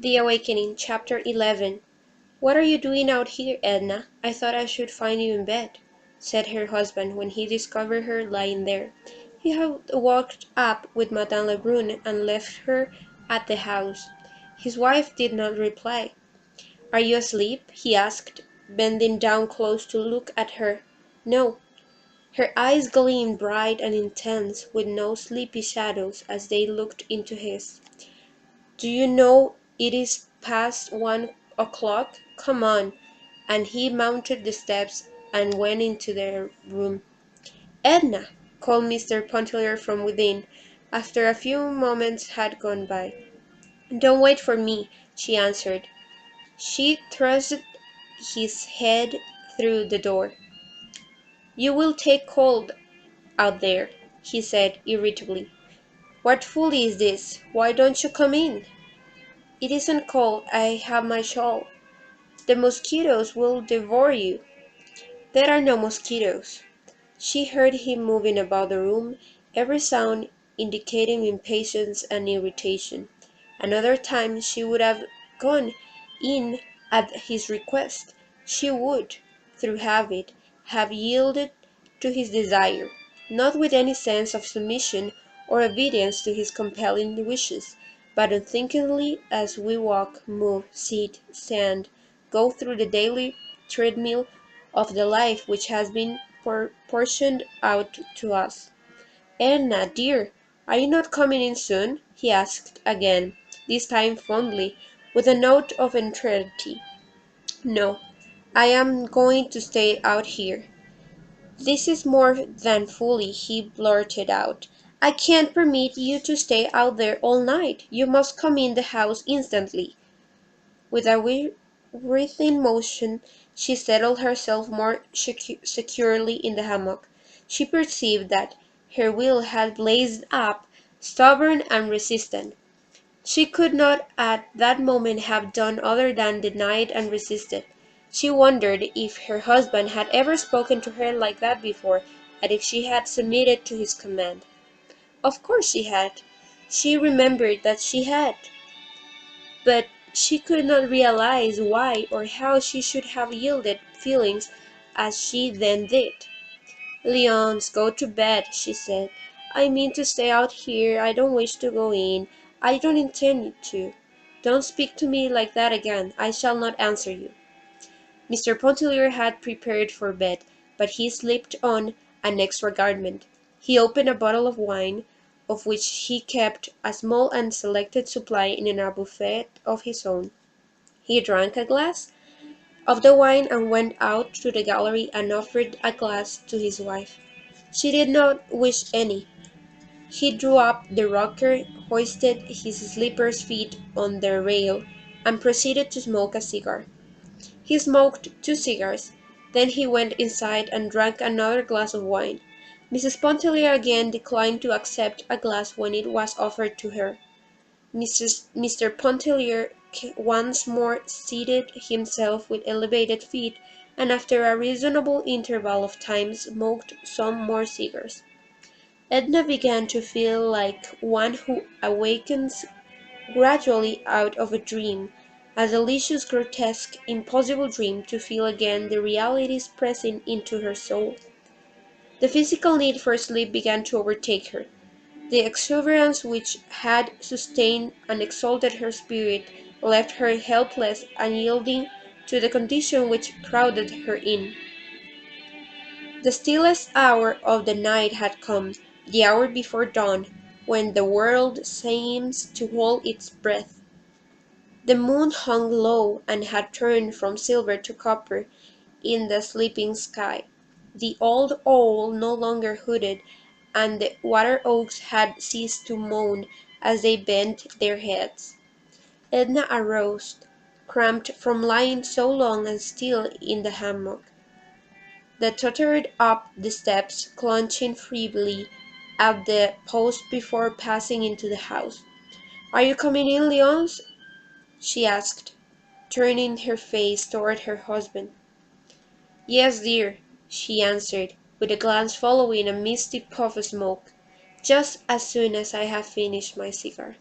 The Awakening, Chapter 11. "What are you doing out here, Edna? I thought I should find you in bed," said her husband when he discovered her lying there. He had walked up with Madame Lebrun and left her at the house. His wife did not reply. "Are you asleep?" he asked, bending down close to look at her. "No." Her eyes gleamed bright and intense, with no sleepy shadows as they looked into his. "Do you know it is past 1 o'clock? Come on." And he mounted the steps and went into their room. "Edna!" called Mr. Pontellier from within, after a few moments had gone by. "Don't wait for me," she answered. She thrust his head through the door. "You will take cold out there," he said irritably. "What folly is this? Why don't you come in?" "It isn't cold. I have my shawl." "The mosquitoes will devour you." "There are no mosquitoes." She heard him moving about the room, every sound indicating impatience and irritation. Another time she would have gone in at his request. She would, through habit, have yielded to his desire, not with any sense of submission or obedience to his compelling wishes, but unthinkingly, as we walk, move, sit, stand, go through the daily treadmill of the life which has been portioned out to us. "Edna, dear, are you not coming in soon?" he asked again, this time fondly, with a note of entreaty. "No, I am going to stay out here." "This is more than folly," he blurted out. "I can't permit you to stay out there all night. You must come in the house instantly." With a writhing motion she settled herself more securely in the hammock. She perceived that her will had blazed up, stubborn and resistant. She could not at that moment have done other than deny it and resist it. She wondered if her husband had ever spoken to her like that before, and if she had submitted to his command. Of course she had. She remembered that she had. But she could not realize why or how she should have yielded feelings as she then did. "Leonce, go to bed," she said. "I mean to stay out here. I don't wish to go in. I don't intend to. Don't speak to me like that again. I shall not answer you." Mr. Pontellier had prepared for bed, but he slipped on an extra garment. He opened a bottle of wine, of which he kept a small and selected supply in a buffet of his own. He drank a glass of the wine and went out to the gallery and offered a glass to his wife. She did not wish any. He drew up the rocker, hoisted his slippered feet on the rail, and proceeded to smoke a cigar. He smoked 2 cigars. Then he went inside and drank another glass of wine. Mrs. Pontellier again declined to accept a glass when it was offered to her. Mr. Pontellier once more seated himself with elevated feet, and after a reasonable interval of time smoked some more cigars. Edna began to feel like one who awakens gradually out of a dream, a delicious, grotesque, impossible dream, to feel again the realities pressing into her soul. The physical need for sleep began to overtake her. The exuberance which had sustained and exalted her spirit left her helpless and yielding to the condition which crowded her in. The stillest hour of the night had come, the hour before dawn, when the world seems to hold its breath. The moon hung low and had turned from silver to copper in the sleeping sky. The old owl no longer hooted, and the water oaks had ceased to moan as they bent their heads. Edna arose, cramped from lying so long and still in the hammock. They tottered up the steps, clutching feebly at the post before passing into the house. "Are you coming in, Leonce?" she asked, turning her face toward her husband. "Yes, dear," she answered, with a glance following a misty puff of smoke, "just as soon as I have finished my cigar."